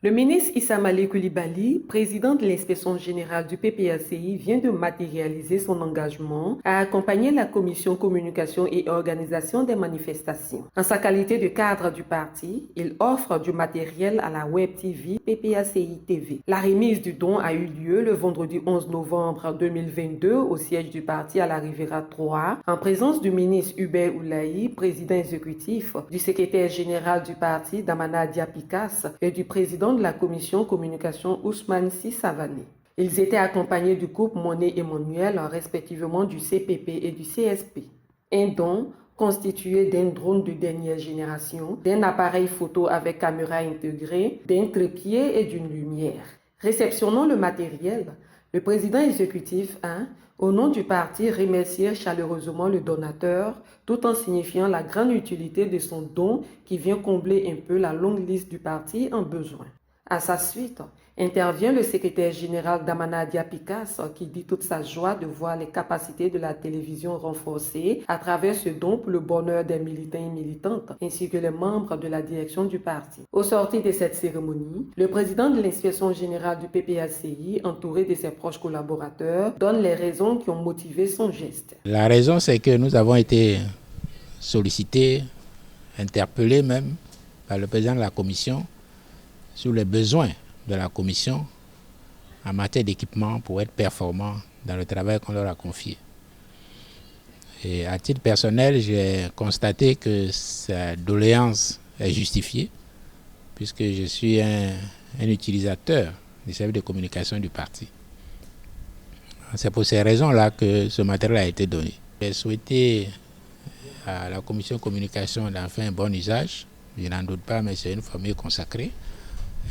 Le ministre Issa Malik Coulibaly, président de l'inspection générale du PPACI, vient de matérialiser son engagement à accompagner la commission communication et organisation des manifestations. En sa qualité de cadre du parti, il offre du matériel à la web TV PPACI TV. La remise du don a eu lieu le vendredi 11 novembre 2022 au siège du parti à la Riviera 3, en présence du ministre Hubert Oulaï, président exécutif, du secrétaire général du parti Damana Diapikas et du président de la commission communication Ousmane Sissavané. Ils étaient accompagnés du groupe Monet Emmanuel, respectivement du CPP et du CSP. Un don constitué d'un drone de dernière génération, d'un appareil photo avec caméra intégrée, d'un trépied et d'une lumière. Réceptionnant le matériel, le président exécutif a, au nom du parti, remercié chaleureusement le donateur, tout en signifiant la grande utilité de son don qui vient combler un peu la longue liste du parti en besoin. À sa suite, intervient le secrétaire général Damana Diapikas qui dit toute sa joie de voir les capacités de la télévision renforcées à travers ce don pour le bonheur des militants et militantes ainsi que les membres de la direction du parti. Au sortir de cette cérémonie, le président de l'inspection générale du PPACI, entouré de ses proches collaborateurs, donne les raisons qui ont motivé son geste. La raison, c'est que nous avons été sollicités, interpellés même par le président de la commission sur les besoins de la commission en matière d'équipement pour être performant dans le travail qu'on leur a confié. Et à titre personnel, j'ai constaté que sa doléance est justifiée puisque je suis un utilisateur du service de communication du parti. C'est pour ces raisons-là que ce matériel a été donné. J'ai souhaité à la commission communication d'en faire un bon usage. Je n'en doute pas, mais c'est une famille consacrée.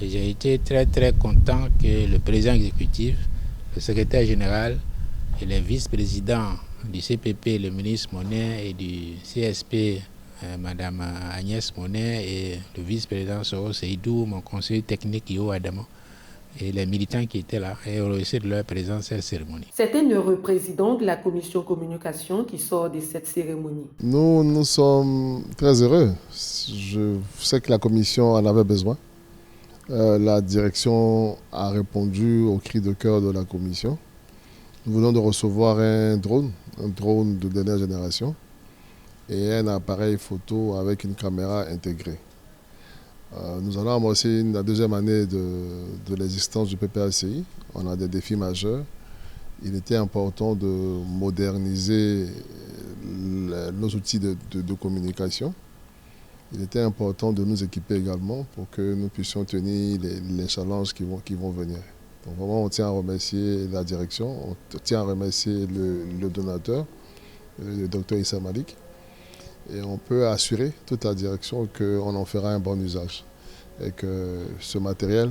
Et j'ai été très content que le président exécutif, le secrétaire général et les vice-présidents du CPP, le ministre Monet, et du CSP, Madame Agnès Monet, et le vice-président Soro Seydou, mon conseiller technique Yo Adamo, et les militants qui étaient là, et remercier de leur présence à cette cérémonie. C'est un heureux président de la commission communication qui sort de cette cérémonie. Nous sommes très heureux. Je sais que la commission en avait besoin. La direction a répondu au cri de cœur de la commission. Nous venons de recevoir un drone de dernière génération et un appareil photo avec une caméra intégrée. Nous allons amorcer la deuxième année de l'existence du PPACI. On a des défis majeurs. Il était important de moderniser nos outils de communication. Il était important de nous équiper également pour que nous puissions tenir les challenges qui vont venir. Donc vraiment, on tient à remercier la direction, on tient à remercier le donateur, le docteur Issa Malik. Et on peut assurer toute la direction qu'on en fera un bon usage. Et que ce matériel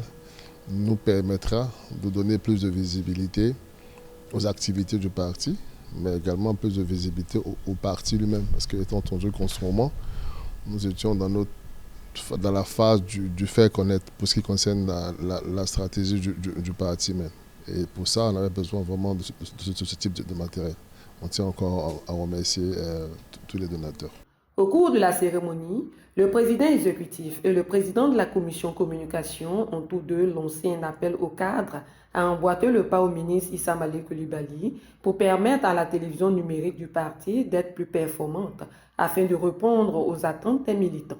nous permettra de donner plus de visibilité aux activités du parti, mais également plus de visibilité au parti lui-même. Parce que étant entendu qu'en ce moment, nous étions dans la phase du faire connaître pour ce qui concerne la stratégie du parti même. Et pour ça, on avait besoin vraiment de ce type de matériel. On tient encore à remercier tous les donateurs. Au cours de la cérémonie, le président exécutif et le président de la commission communication ont tous deux lancé un appel au cadre à emboîter le pas au ministre Issa Malik Coulibaly pour permettre à la télévision numérique du parti d'être plus performante afin de répondre aux attentes des militants.